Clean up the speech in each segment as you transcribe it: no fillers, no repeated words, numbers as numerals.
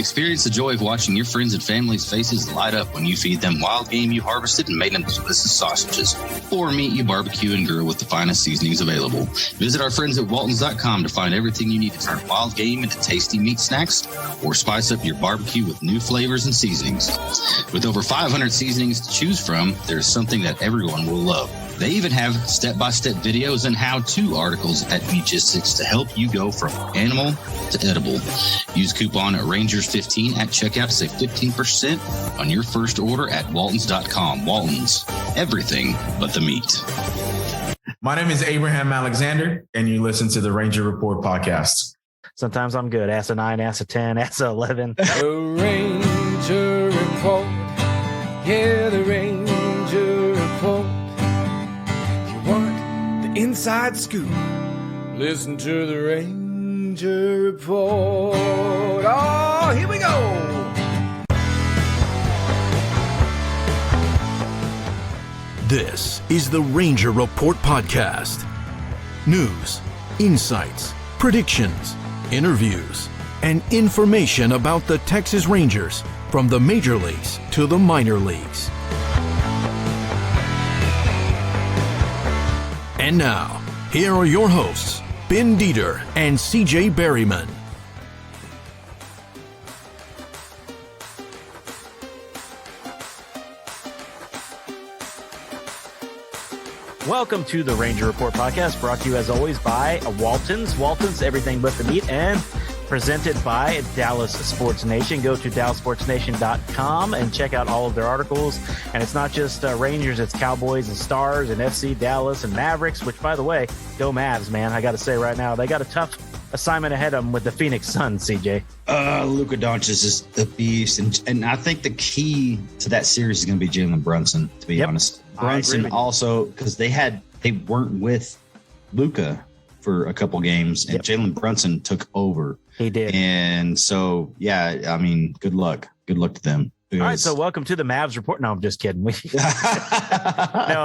Experience the joy of watching your friends and family's faces light up when you feed them wild game you harvested and made into delicious sausages, or meat you barbecue and grill with the finest seasonings available. Visit our friends at waltons.com to find everything you need to turn wild game into tasty meat snacks, or spice up your barbecue with new flavors and seasonings. With over 500 seasonings to choose from, there's something that everyone will love. They even have step-by-step videos and how-to articles at Meatgistics to help you go from animal to edible. Use coupon Rangers15 at checkout to save 15% on your first order at waltons.com. Waltons, everything but the meat. My name is Abraham Alexander, and you listen to the Ranger Report podcast. Sometimes I'm good. Ask a 9, ask a 10, ask a 11. The Ranger Report. Yeah, the Ranger Report. Want the inside scoop? Listen to the Ranger Report. Oh, here we go. This is the Ranger Report podcast. News, insights, predictions, interviews, and information about the Texas Rangers from the major leagues to the minor leagues. And now, here are your hosts, Ben Dieter and CJ Berryman. Welcome to the Ranger Report podcast, brought to you as always by Walton's. Walton's, everything but the meat, and presented by Dallas Sports Nation. Go to DallasSportsNation.com and check out all of their articles. And it's not just Rangers, it's Cowboys and Stars and FC Dallas and Mavericks, which, by the way, go Mavs, man. I got to say right now, they got a tough assignment ahead of them with the Phoenix Suns, CJ. Luka Doncic is a beast. And I think the key to that series is going to be Jalen Brunson, to be honest. Brunson also, because they weren't with Luka for a couple games, and Jalen Brunson took over. He did. And so, yeah, I mean, good luck. Good luck to them. All right, so welcome to the Mavs Report. No, I'm just kidding. No,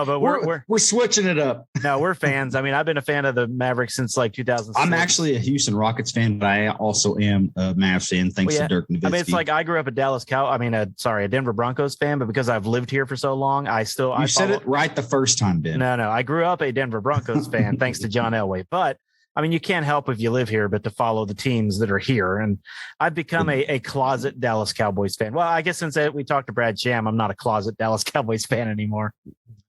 but we're switching it up. No, we're fans. I mean, I've been a fan of the Mavericks since like 2006. I'm actually a Houston Rockets fan, but I also am a Mavs fan thanks to Dirk Nowitzki. I mean, it's like I grew up a a Denver Broncos fan, but because I've lived here for so long, I said it right the first time, Ben. No, I grew up a Denver Broncos fan thanks to John Elway, but I mean, you can't help if you live here, but to follow the teams that are here. And I've become a closet Dallas Cowboys fan. Well, I guess since we talked to Brad Sham, I'm not a closet Dallas Cowboys fan anymore.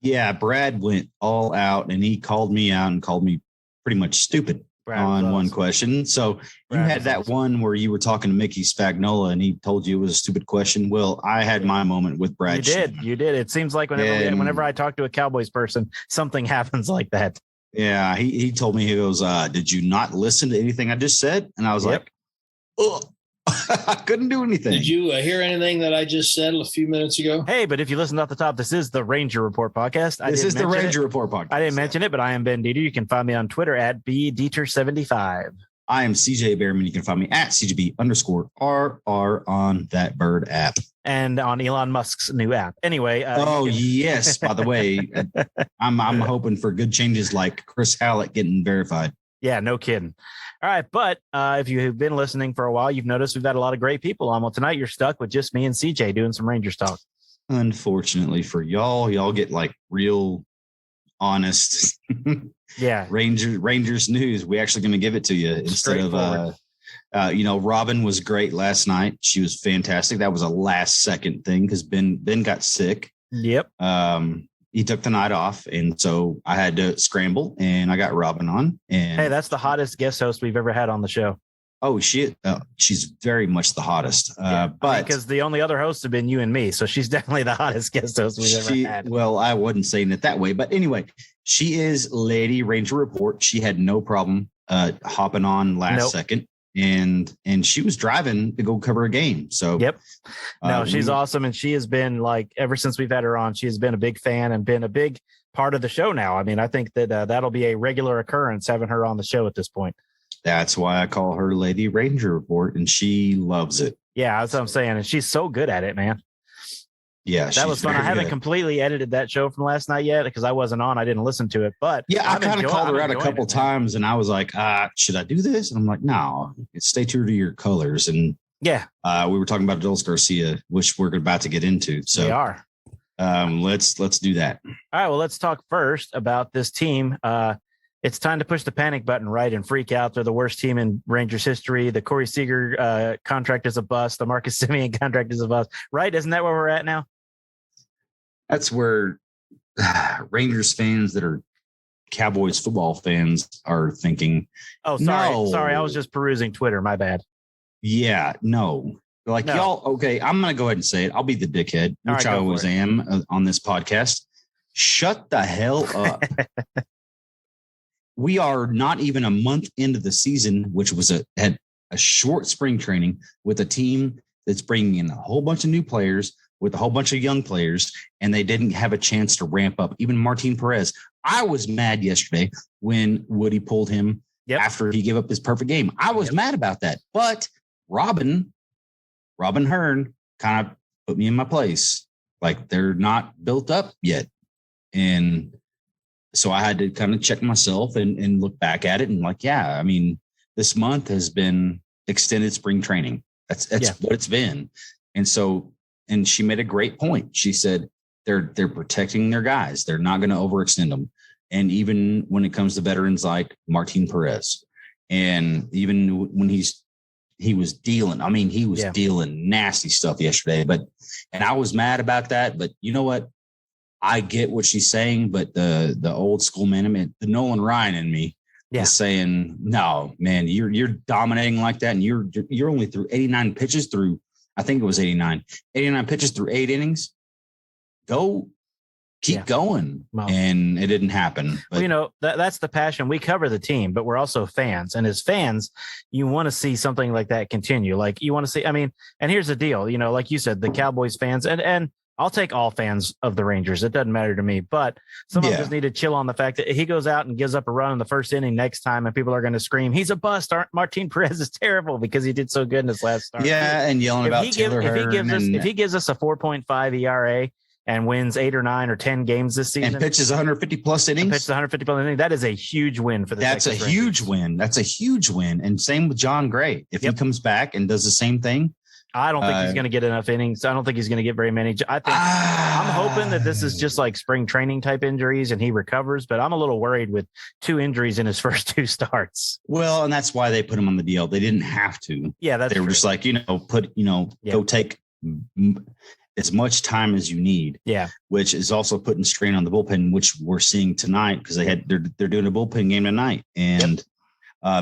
Yeah, Brad went all out and he called me out and called me pretty much stupid on one question. So you had that one where you were talking to Mickey Spagnola and he told you it was a stupid question. Well, I had my moment with Brad Sham. You did. It seems like whenever I talk to a Cowboys person, something happens like that. Yeah, he told me, he goes, did you not listen to anything I just said? And I was like, oh, I couldn't do anything. Did you hear anything that I just said a few minutes ago? Hey, but if you listen off the top, this is the Ranger Report podcast. This is the Ranger Report podcast. I didn't mention it, but I am Ben Dieter. You can find me on Twitter at BDieter75. I am CJ Behrman. You can find me at CGB_RR on that Bird app. And on Elon Musk's new app. Anyway. Yes. By the way, I'm hoping for good changes like Chris Hallett getting verified. Yeah, no kidding. All right. But if you've been listening for a while, you've noticed we've got a lot of great people on. Well, tonight you're stuck with just me and CJ doing some Rangers talk. Unfortunately for y'all get like real honest Rangers news. We actually going to give it to you instead of Robin was great last night. She was fantastic. That was a last second thing because Ben got sick. Yep. He took the night off, and so I had to scramble, and I got Robin on. And hey, that's the hottest guest host we've ever had on the show. Oh, she's very much the hottest. But because the only other hosts have been you and me, so she's definitely the hottest guest host we've ever had. Well, I wasn't saying it that way, but anyway, she is Lady Ranger Report. She had no problem hopping on last second, and she was driving to go cover a game. So she's awesome, and she has been like ever since we've had her on. She has been a big fan and been a big part of the show now. I mean, I think that that'll be a regular occurrence having her on the show at this point. That's why I call her Lady Ranger Report, and she loves it. Yeah, that's what I'm saying. And she's so good at it, man. Yeah, that was fun. I haven't completely edited that show from last night yet because I wasn't on. I didn't listen to it, but yeah, I kind of called her out a couple times, and I was like, should I do this? And I'm like, no, stay true to your colors. And Yeah. We were talking about Adolis Garcia, which we're about to get into. So we are. Let's do that. All right. Well, let's talk first about this team. It's time to push the panic button, right, and freak out. They're the worst team in Rangers history. The Corey Seager contract is a bust. The Marcus Semien contract is a bust, right? Isn't that where we're at now? That's where Rangers fans that are Cowboys football fans are thinking. Oh, sorry. I was just perusing Twitter. My bad. Yeah, no. Like y'all, okay, I'm going to go ahead and say it. I'll be the dickhead, which I always am on this podcast. Shut the hell up. We are not even a month into the season, which was had a short spring training with a team that's bringing in a whole bunch of new players with a whole bunch of young players, and they didn't have a chance to ramp up. Even Martin Perez. I was mad yesterday when Woody pulled him after he gave up his perfect game. I was mad about that. But Robin Hearn kind of put me in my place. Like, they're not built up yet. And so I had to kind of check myself and look back at it and like, yeah, I mean, this month has been extended spring training. That's what it's been. And so, and she made a great point. She said they're protecting their guys. They're not going to overextend them. And even when it comes to veterans like Martin Perez, and even when he was dealing, I mean, he was dealing nasty stuff yesterday, and I was mad about that, but you know what? I get what she's saying, but the old school man, I mean, the Nolan Ryan in me is saying, no, man, you're dominating like that. And you're only through 89 pitches through, I think it was 89 pitches through 8 innings. Keep going. Well, and it didn't happen. But, well, that's the passion. We cover the team, but we're also fans. And as fans, you want to see something like that continue. Like, you want to see, I mean, and here's the deal, like you said, the Cowboys fans, and I'll take all fans of the Rangers. It doesn't matter to me, but some of us need to chill on the fact that he goes out and gives up a run in the first inning next time, and people are going to scream, he's a bust. Martin Perez is terrible because he did so good in his last start. Yeah, and yelling about Taylor Hearn. If he gives us a 4.5 ERA and wins 8 or 9 or 10 games this season, and pitches 150 plus innings, that is a huge win for the Texas Rangers. That's a huge win. And same with John Gray. If he comes back and does the same thing, I don't think he's going to get enough innings. I don't think he's going to get very many. I'm hoping that this is just like spring training type injuries and he recovers, but I'm a little worried with 2 injuries in his first 2 starts. Well, and that's why they put him on the DL. They didn't have to. Yeah, they were just like, go take as much time as you need. Yeah, which is also putting strain on the bullpen, which we're seeing tonight because they're doing a bullpen game tonight. And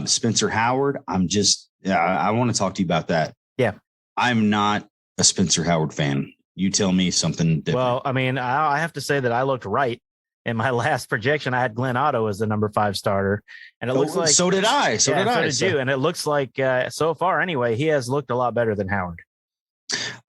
Spencer Howard, I want to talk to you about that. Yeah. I'm not a Spencer Howard fan. You tell me something different. Well, I mean, I have to say that I looked right in my last projection. I had Glenn Otto as the number 5 starter, and it looks like so did I. So did you. And it looks like so far anyway, he has looked a lot better than Howard.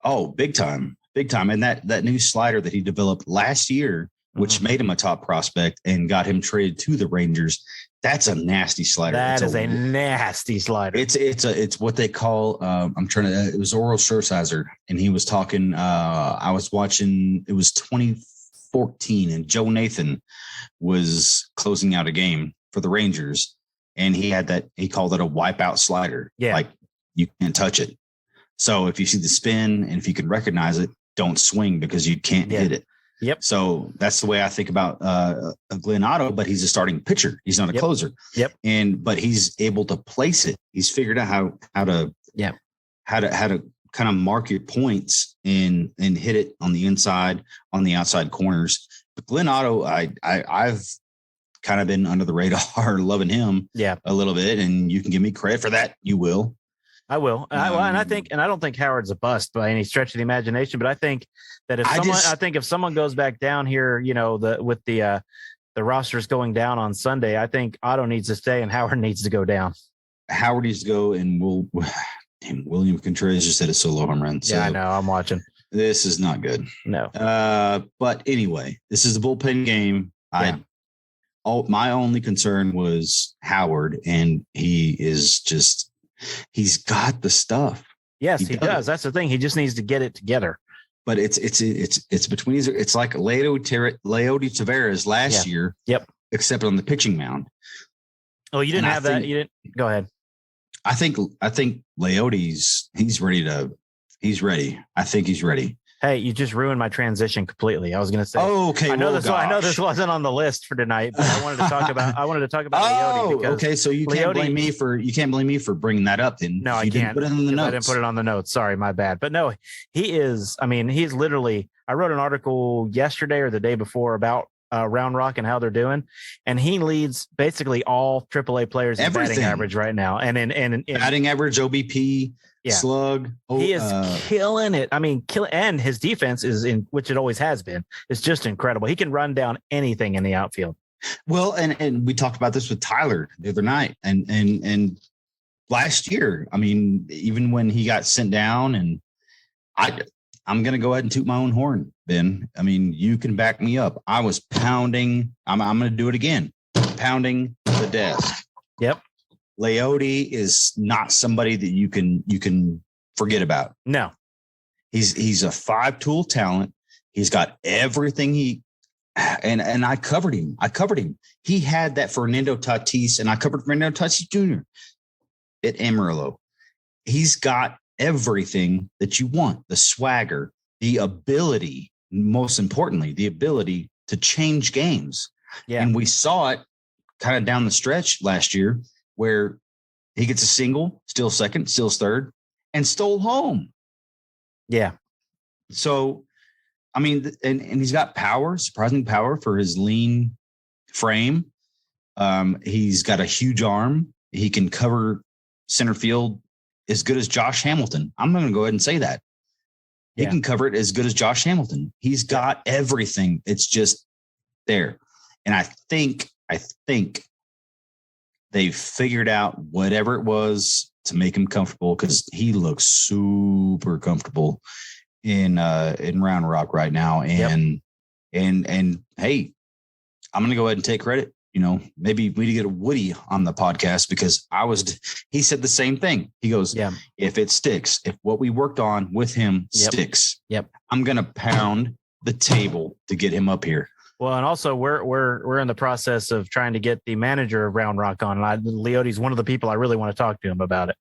Oh, big time. And that new slider that he developed last year, which made him a top prospect and got him traded to the Rangers. That's a nasty slider. That is a nasty slider. It's what they call it was Oral Scherzizer, and he was talking. I was watching. It was 2014, and Joe Nathan was closing out a game for the Rangers, and he called it a wipeout slider. Yeah, like you can't touch it. So if you see the spin and if you can recognize it, don't swing because you can't hit it. Yep. So that's the way I think about Glenn Otto, but he's a starting pitcher. He's not a closer. Yep. But he's able to place it. He's figured out how to kind of mark your points and hit it on the inside, on the outside corners. But Glenn Otto, I've kind of been under the radar, loving him a little bit, and you can give me credit for that. You will. I will. And I don't think Howard's a bust by any stretch of the imagination, but I think that if someone goes back down here, with the rosters going down on Sunday, I think Otto needs to stay and Howard needs to go down. Howard needs to go, and William Contreras just hit a solo home run. So yeah, I know. I'm watching. This is not good. No. But anyway, this is the bullpen game. Yeah. My only concern was Howard, and he's got the stuff. Yes, he does. That's the thing. He just needs to get it together. But it's between these. It's like Leody Taveras last year. Yep. Except on the pitching mound. Oh, you didn't have that. You didn't. Go ahead. I think Leote's he's ready. I think he's ready. Hey, you just ruined my transition completely. I was going to say, oh, okay. I know this wasn't on the list for tonight, but I wanted to talk about Leote. Okay. So you can't blame me for bringing that up. Then no, I can't. Put it in the notes. I didn't put it on the notes. Sorry, my bad. But no, he is. I mean, he's literally. I wrote an article yesterday or the day before about Round Rock and how they're doing, and he leads basically all AAA players in batting average right now, and in batting average, OBP. Yeah. Slug. He is killing it. I mean, and his defense is which it always has been. It's just incredible. He can run down anything in the outfield. Well, and we talked about this with Tyler the other night, and last year. I mean, even when he got sent down, and I'm going to go ahead and toot my own horn, Ben. I mean, you can back me up. I was pounding. I'm going to do it again. Pounding the desk. Yep. Leote is not somebody that you can forget about. No, he's a 5-tool talent. He's got everything and I covered him. He had that Fernando Tatis, and I covered Fernando Tatis Jr. at Amarillo. He's got everything that you want: the swagger, the ability, most importantly, the ability to change games. Yeah, and we saw it kind of down the stretch last year, where he gets a single, still second, still third, and stole home. Yeah. So, I mean, and he's got power, surprising power for his lean frame. He's got a huge arm. He can cover center field as good as Josh Hamilton. I'm going to go ahead and say that. He can cover it as good as Josh Hamilton. He's got everything. It's just there. And I think they figured out whatever it was to make him comfortable, because he looks super comfortable in Round Rock right now. And hey, I'm going to go ahead and take credit. You know, maybe we need to get a Woody on the podcast, because he said the same thing. He goes, if it sticks, if what we worked on with him sticks, I'm going to pound the table to get him up here. Well, and also we're in the process of trying to get the manager of Round Rock on. Leote's one of the people I really want to talk to him about it.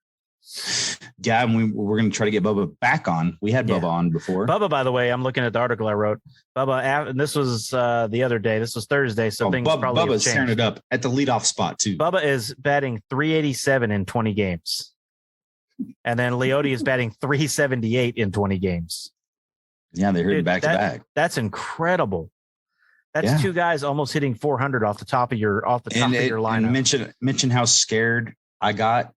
Yeah, and we're going to try to get Bubba back on. We had Bubba on before. Bubba, by the way, I'm looking at the article I wrote. Bubba, and this was the other day. This was Thursday, so things probably Bubba's tearing it up at the leadoff spot too. Bubba is batting 387 in 20 games, and then Leote is batting 378 in 20 games. Yeah, they're hitting back to back. That's incredible. That's two guys almost hitting 400 off the top of your lineup. And mention how scared I got.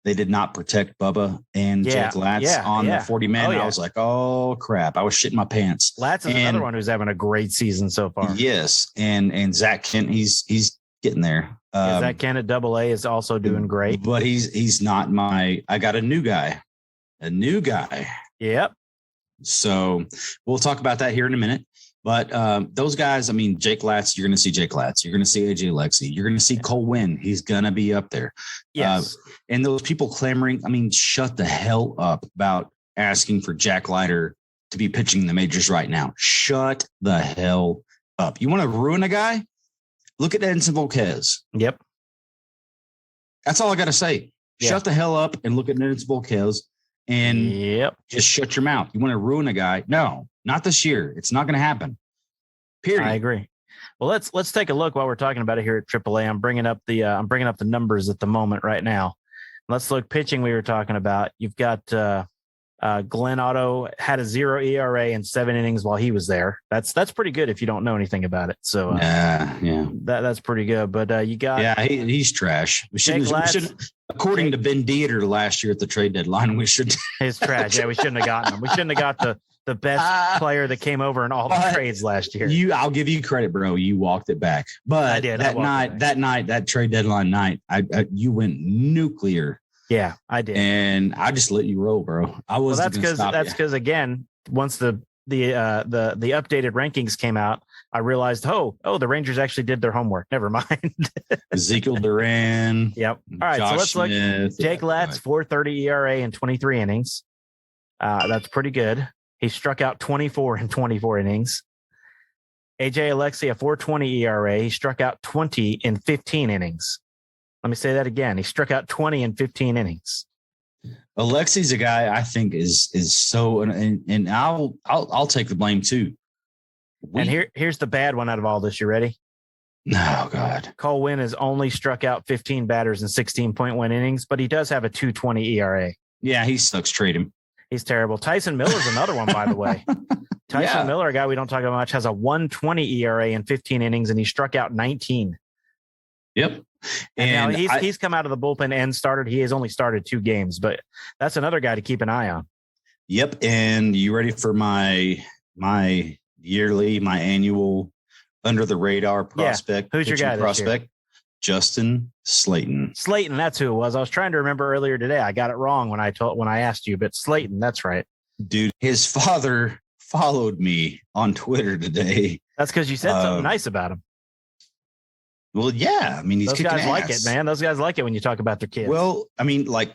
They did not protect Bubba and Jake Latz on the 40-man. I was like, oh crap! I was shitting my pants. Latz is another one who's having a great season so far. Yes, and Zach Kent, he's getting there. Zach Kent at AA is also doing great, but he's not my. I got a new guy. Yep. So we'll talk about that here in a minute. But those guys, I mean, Jake Latz, you're going to see Jake Latz. You're going to see AJ Lexi. You're going to see Cole Winn. He's going to be up there. Yes. And those people clamoring, I mean, shut the hell up about asking for Jack Leiter to be pitching in the majors right now. Shut the hell up. You want to ruin a guy? Look at Edinson Volquez. Yep. That's all I got to say. Yeah. Shut the hell up and look at Edinson Volquez and just shut your mouth. You want to ruin a guy? No. Not this year. It's not going to happen. Period. I agree. Well, let's take a look while we're talking about it here at AAA. I'm bringing up the numbers at the moment right now. Let's look pitching. We were talking about. You've got Glenn Otto had a 0 ERA in 7 innings while he was there. That's pretty good if you don't know anything about it. So that's pretty good. But you got he's trash. We should according to Ben Dieter last year at the trade deadline. We should. He's trash. Yeah, we shouldn't have gotten him. We shouldn't have got the best player that came over in all the trades last year. I'll give you credit, bro. You walked it back. But I did. That trade deadline night, you went nuclear. Yeah, I did. And I just let you roll, bro. That's because again, once the updated rankings came out, I realized, the Rangers actually did their homework. Never mind. Ezekiel Duran. Yep. All right, Josh so let's Smith. look. Jake Latz, 4.30 ERA in 23 innings. That's pretty good. He struck out 24 in 24 innings. AJ Alexi, a 4.20 ERA. He struck out 20 in 15 innings. Let me say that again. He struck out 20 in 15 innings. Alexi's a guy I think is so, and I'll take the blame too. And here's the bad one out of all this. You ready? Oh God. Cole Winn has only struck out 15 batters in 16.1 innings, but he does have a 2.20 ERA. Yeah, he sucks. Trade him. He's terrible. Tyson Miller's another one, by the way. Tyson Miller, a guy we don't talk about much, has a 1.20 ERA in 15 innings, and he struck out 19. Yep. And now he's come out of the bullpen and started. He has only started 2 games, but that's another guy to keep an eye on. Yep. And you ready for my annual under the radar prospect? Yeah. Who's your guy prospect? Justin Slayton. Slayton, that's who it was. I was trying to remember earlier today. I got it wrong when I asked you, but Slayton, that's right. Dude, his father followed me on Twitter today. That's because you said something nice about him. Well, yeah. I mean, those guys like it, man. Those guys like it when you talk about their kids. Well, I mean, like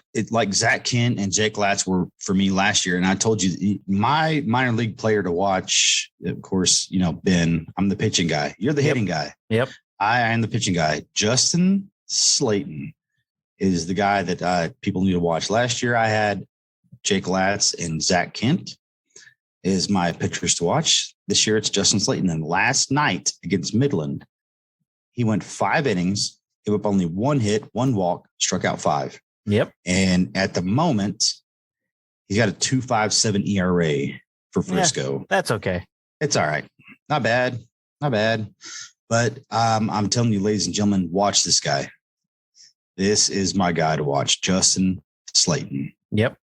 Zach Kent and Jake Latz were for me last year. And I told you my minor league player to watch, of course, Ben, I'm the pitching guy. You're the hitting guy. Yep. I am the pitching guy. Justin Slayton is the guy that people need to watch. Last year, I had Jake Latz and Zach Kent is my pitchers to watch. This year, it's Justin Slayton. And last night against Midland, he went 5 innings, gave up only 1 hit, 1 walk, struck out 5. Yep. And at the moment, he's got a 2.57 ERA for Frisco. Yeah, that's okay. It's all right. Not bad. But I'm telling you, ladies and gentlemen, watch this guy. This is my guy to watch, Justin Slayton. Yep.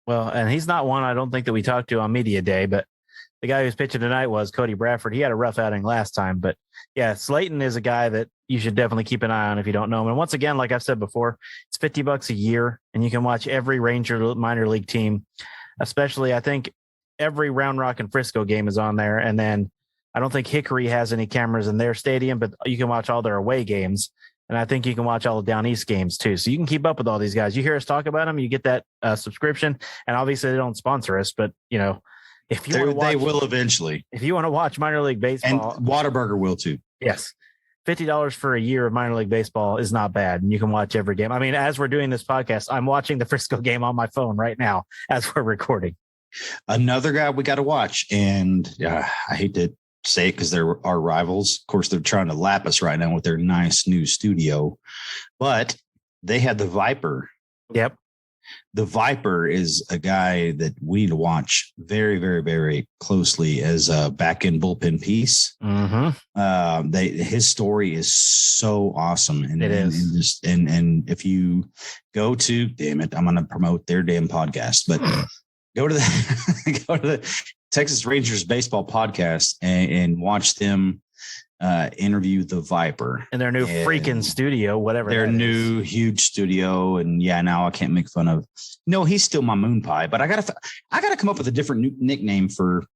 Well, and he's not one I don't think that we talked to on media day, but the guy who's pitching tonight was Cody Bradford. He had a rough outing last time, but yeah, Slayton is a guy that you should definitely keep an eye on if you don't know him. And once again, like I've said before, it's $50 a year and you can watch every Ranger minor league team, especially I think every Round Rock and Frisco game is on there. And then I don't think Hickory has any cameras in their stadium, but you can watch all their away games. And I think you can watch all the Down East games too. So you can keep up with all these guys. You hear us talk about them, you get that subscription. And obviously they don't sponsor us, but if you want to watch, they will eventually. If you want to watch minor league baseball, and Whataburger will too. Yes. $50 for a year of minor league baseball is not bad. And you can watch every game. I mean, as we're doing this podcast, I'm watching the Frisco game on my phone right now as we're recording. Another guy we got to watch. And I hate to say it because they're our rivals. Of course, they're trying to lap us right now with their nice new studio, but they had the Viper. Yep. The Viper is a guy that we need to watch very, very, very closely as a back-end bullpen piece. Mm-hmm. His story is so awesome. And it is. And if you go to, damn it, I'm going to promote their damn podcast, but go to the Texas Rangers baseball podcast and watch them interview the Viper in their new freaking studio, whatever their new huge studio. And now I can't make fun of. No, he's still my moon pie, but I gotta come up with a different nickname for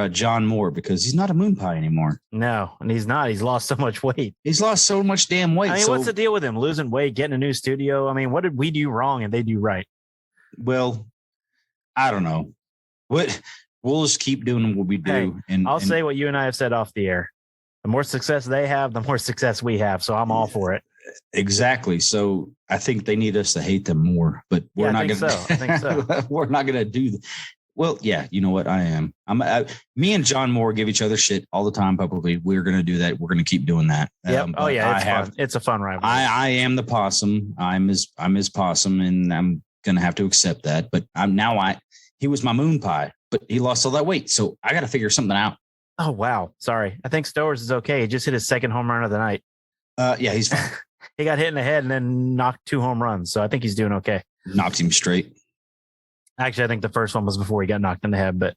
John Moore because he's not a moon pie anymore. No, and he's not. He's lost so much weight. He's lost so much damn weight. I mean, what's the deal with him losing weight, getting a new studio? I mean, what did we do wrong and they do right? Well, I don't know. We'll just keep doing what we do. Hey, I'll say what you and I have said off the air. The more success they have, the more success we have. So I'm all for it. Exactly. So I think they need us to hate them more, but we're not going to. I think so. We're not going to do that. Well, yeah, you know what? I am. Me and John Moore give each other shit all the time publicly. We're going to do that. We're going to keep doing that. Yep. It's fun. It's a fun rivalry. I am the possum. I'm his possum, and I'm going to have to accept that. But he was my moon pie, but he lost all that weight. So I got to figure something out. Oh, wow. Sorry. I think Stowers is okay. He just hit his second home run of the night. Yeah, he's fine. He got hit in the head and then knocked 2 home runs. So I think he's doing okay. Knocked him straight. Actually, I think the first one was before he got knocked in the head. But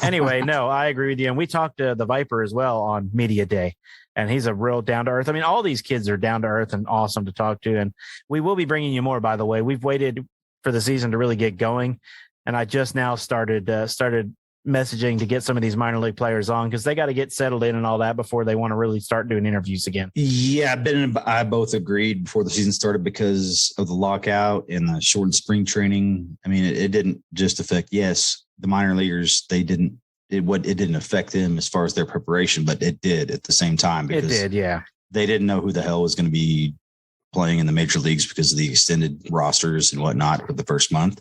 anyway, no, I agree with you. And we talked to the Viper as well on media day. And he's a real down to earth. I mean, all these kids are down to earth and awesome to talk to. And we will be bringing you more, by the way. We've waited for the season to really get going. And I just now started messaging to get some of these minor league players on because they got to get settled in and all that before they want to really start doing interviews again. Yeah, Ben and I both agreed before the season started because of the lockout and the shortened spring training. I mean, it didn't just affect, the minor leaguers, it didn't affect them as far as their preparation, but it did at the same time. It did, yeah. they didn't know who the hell was going to be playing in the major leagues because of the extended rosters and whatnot for the first month.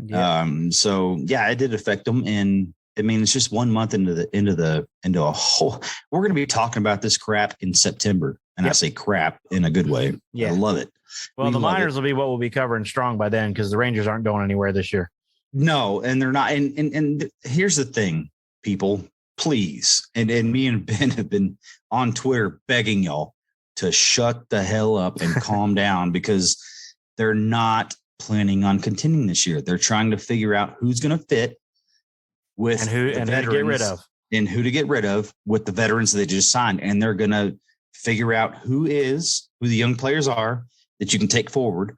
Yeah. So yeah, it did affect them. And I mean, it's just 1 month into a whole, we're going to be talking about this crap in September. And I say crap in a good way. Yeah. I love it. Well, the minors will be what we'll be covering strong by then, because the Rangers aren't going anywhere this year. No, and they're not. And here's the thing, people, please. And me and Ben have been on Twitter begging y'all to shut the hell up and calm down, because they're not planning on continuing this year. They're trying to figure out who's going to fit with who to get rid of, and who to get rid of with the veterans that they just signed. And they're going to figure out who the young players are that you can take forward.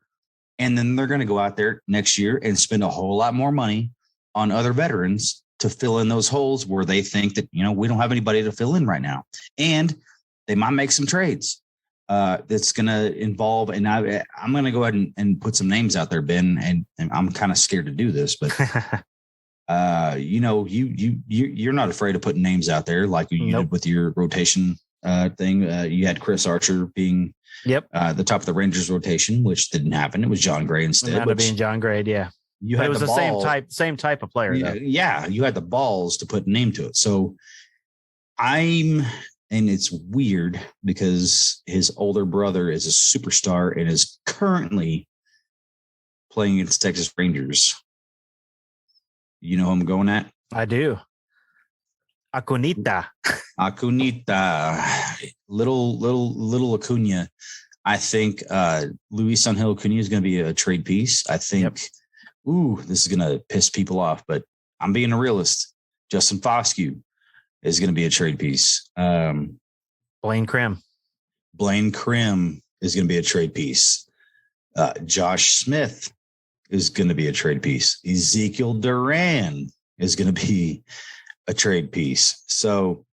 And then they're going to go out there next year and spend a whole lot more money on other veterans to fill in those holes where they think that, we don't have anybody to fill in right now. And they might make some trades that's going to involve, and I'm going to go ahead and put some names out there, Ben, and I'm kind of scared to do this, but you're not afraid of putting names out there like you did with your rotation thing. You had Chris Archer being the top of the Rangers rotation, which didn't happen. It was John Gray instead. It ended up being John Gray, yeah. It was the same type of player. Yeah, you had the balls to put a name to it. So and it's weird because his older brother is a superstar and is currently playing against Texas Rangers. You know who I'm going at? I do. Acunita. Little Acuna. I think Luis Angel Acuna is going to be a trade piece. I think, this is going to piss people off, but I'm being a realist. Justin Foscue is going to be a trade piece. Blaine Krim is going to be a trade piece. Josh Smith is going to be a trade piece. Ezekiel Duran is going to be a trade piece. So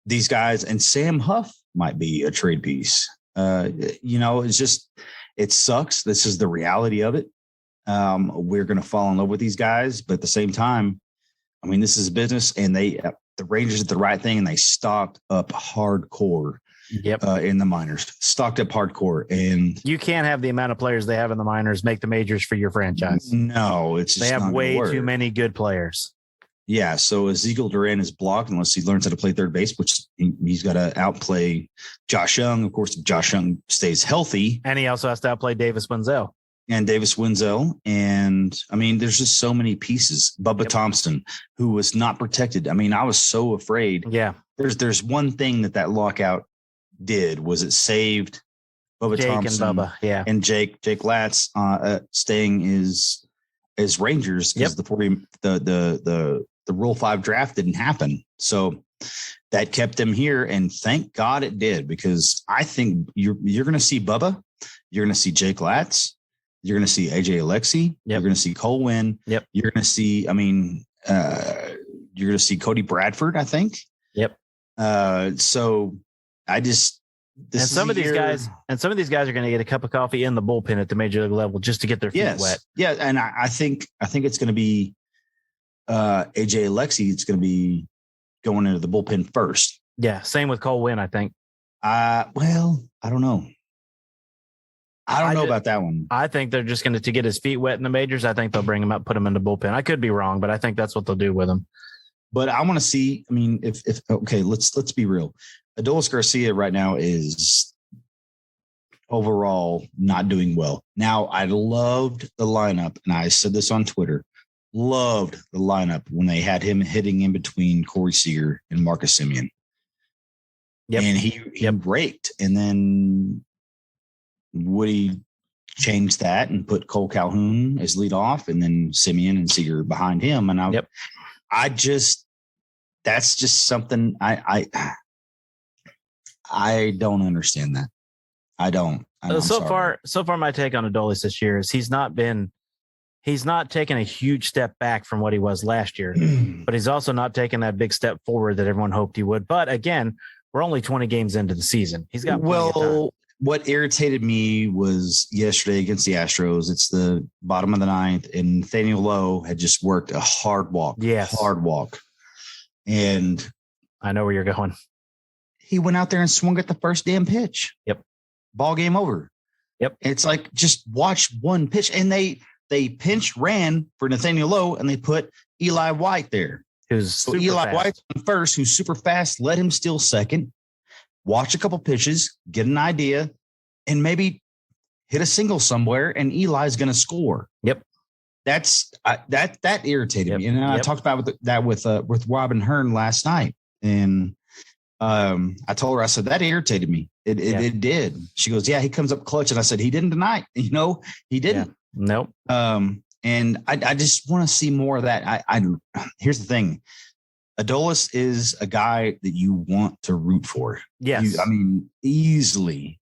these guys, and Sam Huff might be a trade piece. It's just, it sucks. This is the reality of it. We're going to fall in love with these guys, but at the same time, I mean, this is business, and the Rangers did the right thing, and they stocked up hardcore. In the minors, stocked up hardcore, and you can't have the amount of players they have in the minors make the majors for your franchise. No, it's just they have way too many good players. Yeah, so Ezekiel Duran is blocked unless he learns how to play third base, which he's got to outplay Josh Young. Of course, if Josh Young stays healthy, and he also has to outplay Davis Wenzel. And I mean, there's just so many pieces. Bubba Thompson, who was not protected. I mean, I was so afraid. Yeah, there's one thing that lockout did was it saved Bubba Thompson and Bubba, and Jake Latz staying as Rangers because the Rule 5 draft didn't happen. So that kept them here, and thank God it did, because I think you're going to see Bubba, you're going to see Jake Latz, you're going to see AJ Alexi, you're going to see Cole Winn, you're going to see, you're going to see Cody Bradford, I think. So some of these guys are going to get a cup of coffee in the bullpen at the major league level just to get their feet wet. Yeah, and I think it's going to be AJ Alexi. It's going to be going into the bullpen first. Yeah, same with Cole Winn, I think. Well, I don't know. I don't know about that one. I think they're just going to get his feet wet in the majors. I think they'll bring him up, put him in the bullpen. I could be wrong, but I think that's what they'll do with him. But I want to see. I mean, if okay, let's be real. Adolis Garcia right now is overall not doing well. Now, I loved the lineup, and I said this on Twitter. Loved the lineup when they had him hitting in between Corey Seager and Marcus Semien. And he raked, and then Woody changed that and put Cole Calhoun as lead off, and then Semien and Seager behind him. And that's just something I don't understand that. I don't. So far, my take on Adolis this year is he's not taken a huge step back from what he was last year, but he's also not taken that big step forward that everyone hoped he would. But again, we're only 20 games into the season. He's got plenty of time. What irritated me was yesterday against the Astros. It's the bottom of the ninth, and Nathaniel Lowe had just worked a hard walk. Yes. Hard walk. And I know where you're going. he went out there and swung at the first damn pitch. Yep. Ball game over. Yep. It's like, just watch one pitch. And they pinch ran for Nathaniel Lowe, and they put Eli White there. So Eli fast. White on first, who's super fast, let him steal second, watch a couple pitches, get an idea, and maybe hit a single somewhere, and Eli's going to score. Yep. That irritated me. And I talked about that with Robin Hearn last night. And I told her, I said, that irritated me. It did. She goes, yeah, he comes up clutch. And I said, he didn't deny it. He didn't. Yeah. Nope. And I just want to see more of that. Here's the thing. Adolis is a guy that you want to root for. Yes. Easily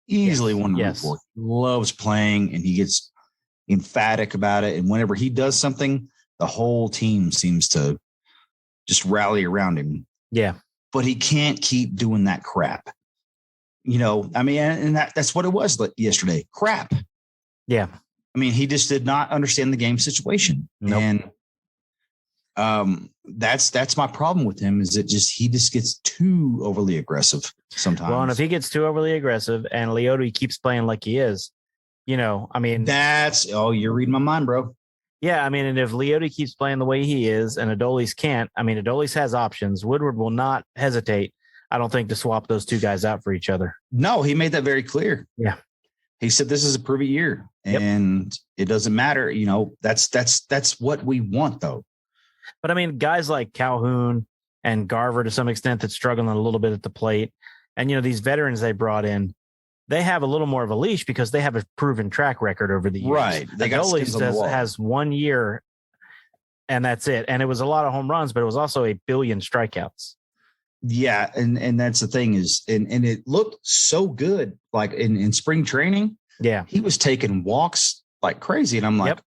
want to root for. He loves playing, and he gets emphatic about it. And whenever he does something, the whole team seems to just rally around him. Yeah. But he can't keep doing that crap. And that's what it was yesterday. Crap. Yeah. He just did not understand the game situation. Nope. And that's my problem with him, is he just gets too overly aggressive sometimes. Well, and if he gets too overly aggressive and Leote keeps playing like he is, you're reading my mind, bro. Yeah. And if Leote keeps playing the way he is and Adolis can't, Adolis has options. Woodward will not hesitate, I don't think, to swap those two guys out for each other. No, he made that very clear. Yeah. He said, this is a prove it year, and it doesn't matter. That's what we want, though. But guys like Calhoun and Garver, to some extent, that's struggling a little bit at the plate. And, these veterans they brought in, they have a little more of a leash because they have a proven track record over the years. Right. They got skins on the wall. Has 1 year, and that's it. And it was a lot of home runs, but it was also 1 billion strikeouts. Yeah. And that's the thing is, and it looked so good, like in spring training. Yeah. He was taking walks like crazy. And I'm like,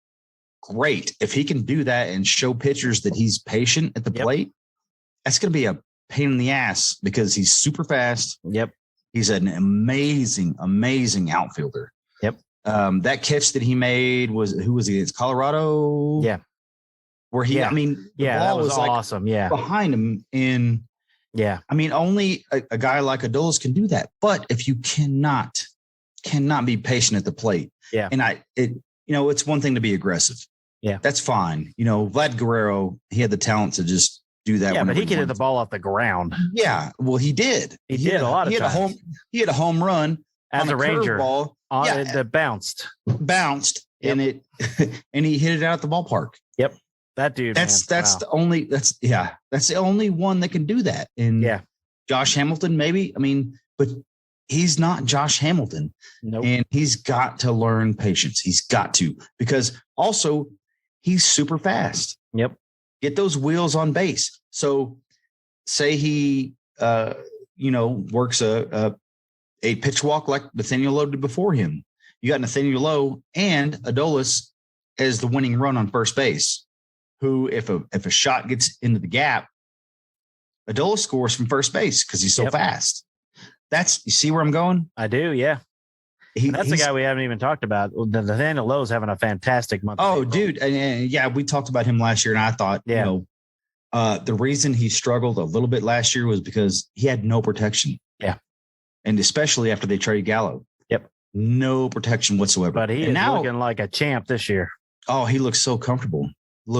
great. If he can do that and show pitchers that he's patient at the plate, that's going to be a pain in the ass because he's super fast. Yep. He's an amazing, amazing outfielder. Yep. That catch that he made who was against Colorado? Yeah. Where he, the ball was awesome. Like behind him in. Yeah. Only a guy like Adolis can do that. But if you cannot be patient at the plate. Yeah. And it's one thing to be aggressive. Yeah. That's fine. Vlad Guerrero, he had the talent to just do that. Yeah, but he could hit the ball off the ground. Yeah. Well, he did. He did a lot of times. He had a home run as a Ranger ball. That bounced. And it and he hit it out at the ballpark. Yep. That dude. That's the only one that can do that. And Josh Hamilton, maybe. But he's not Josh Hamilton. Nope. And he's got to learn patience. He's got to, because also he's super fast. Yep. Get those wheels on base. So say he works a pitch walk like Nathaniel Lowe did before him. You got Nathaniel Lowe and Adolis as the winning run on first base, who, if a shot gets into the gap, Adolis scores from first base because he's so fast. You see where I'm going? I do, yeah. That's the guy we haven't even talked about. Nathaniel Lowe's having a fantastic month. Oh, dude. And we talked about him last year, and I thought, the reason he struggled a little bit last year was because he had no protection. Yeah. And especially after they traded Gallo. Yep. No protection whatsoever. But he is looking like a champ this year. Oh, he looks so comfortable.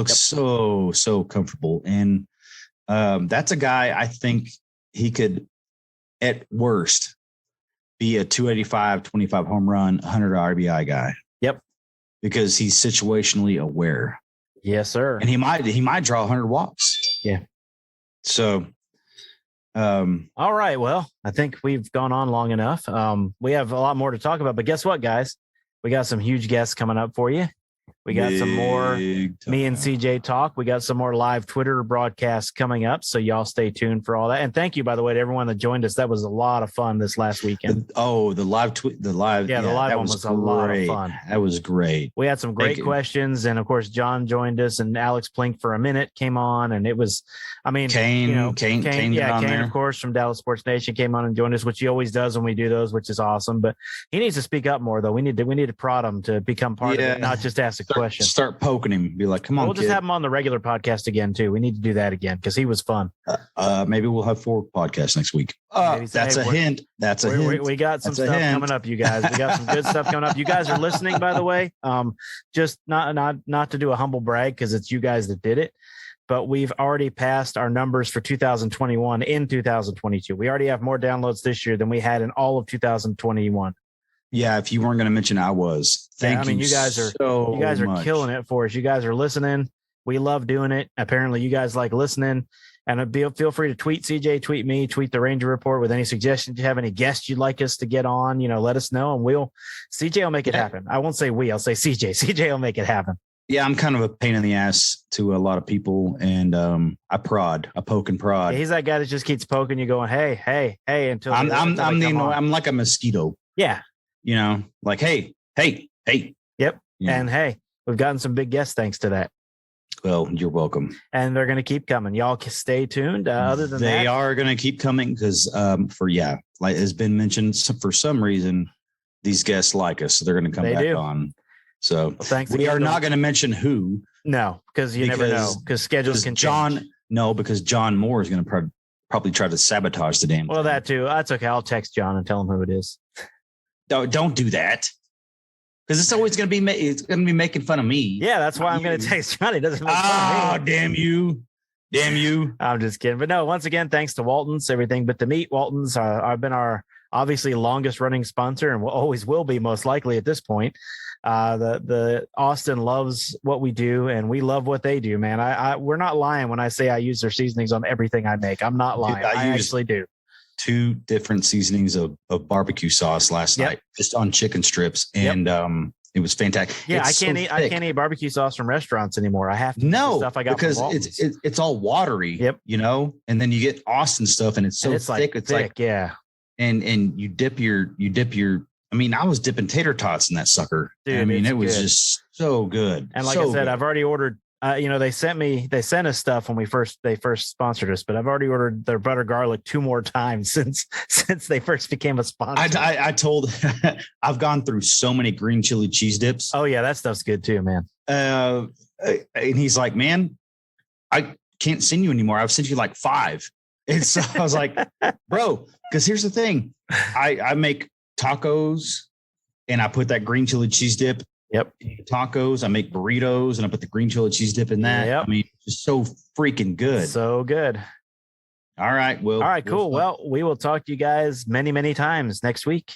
So comfortable. And that's a guy I think he could, at worst, be a 285, 25 home run, 100 RBI guy. Yep. Because he's situationally aware. Yes, sir. And he might draw 100 walks. Yeah. So. All right. Well, I think we've gone on long enough. We have a lot more to talk about, but guess what, guys? We got some huge guests coming up for you. We got some more me and CJ talk. We got some more live Twitter broadcasts coming up. So y'all stay tuned for all that. And thank you, by the way, to everyone that joined us. That was a lot of fun this last weekend. The live the live one was a lot of fun. That was great. We had some great questions. And of course, John joined us, and Alex Plink for a minute came on, and it was, Kane, of course, from Dallas Sports Nation came on and joined us, which he always does when we do those, which is awesome. But he needs to speak up more, though. We need to prod him to become part of it, not just ask a question. question. Start poking him. Be like, come on, We'll just have him on the regular podcast again too. We need to do that again because he was fun. Maybe we'll have 4 podcasts next week. That's a hint. That's a hint. We got some stuff coming up, you guys. We got some good stuff coming up. You guys are listening, by the way. Just not to do a humble brag because it's you guys that did it, but we've already passed our numbers for 2021 in 2022. We already have more downloads this year than we had in all of 2021. Yeah, if you weren't going to mention, I was. Thank you. You guys are killing it for us. You guys are listening. We love doing it. Apparently, you guys like listening. And feel free to tweet CJ, tweet me, tweet the Ranger Report with any suggestions. You have any guests you'd like us to get on? Let us know, and CJ will make it happen. I won't say I'll say CJ. CJ will make it happen. Yeah, I'm kind of a pain in the ass to a lot of people, and I poke and prod. Yeah, he's that guy that just keeps poking you, going, hey, until I'm like a mosquito. Yeah. Like, hey. Yep. Yeah. And hey, we've gotten some big guests thanks to that. Well, you're welcome. And they're going to keep coming. Y'all stay tuned. Other than they are going to keep coming because like has been mentioned, for some reason, these guests like us, so they're going to come back on. So thanks. We are not going to mention who. No, because you never know. Because schedules can change. Because John Moore is going to probably try to sabotage the damn thing. Well, that too. That's okay. I'll text John and tell him who it is. Don't do that. Because it's always going to be making fun of me. Yeah, that's why I'm going to text John. He doesn't make fun of me. Damn you. I'm just kidding. But no, once again, thanks to Walton's, everything but the meat. Walton's have been our obviously longest running sponsor and always will be most likely at this point. The Austin loves what we do and we love what they do, man. We're not lying when I say I use their seasonings on everything I make. I'm not lying. I actually do. 2 different seasonings of barbecue sauce last night, just on chicken strips, and it was fantastic. Yeah, I can't eat barbecue sauce from restaurants anymore. I have to stuff I got because it's all watery. Yep. And then you get Austin stuff, and it's so thick. It's thick, yeah. And you dip your. I mean, I was dipping tater tots in that sucker. Dude, I mean, it was just so good. And like I said, I've already ordered. They sent us stuff when they first sponsored us, but I've already ordered their butter garlic 2 more times since they first became a sponsor. I've gone through so many green chili cheese dips. Oh yeah, that stuff's good too, man. And he's like, man, I can't send you anymore. I've sent you like 5. And so I was like, bro, because here's the thing. I make tacos and I put that green chili cheese dip. Yep. Tacos. I make burritos and I put the green chili cheese dip in that. Yep. I mean, it's so freaking good. So good. All right. Well, all right, cool. Well, we will talk to you guys many, many times next week.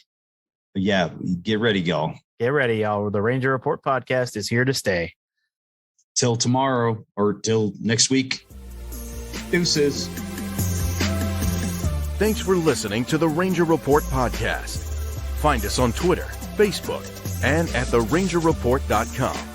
Yeah. Get ready, y'all. Get ready, y'all. The Ranger Report podcast is here to stay. Till tomorrow or till next week. Deuces. Thanks for listening to the Ranger Report podcast. Find us on Twitter, Facebook, and at therangerreport.com.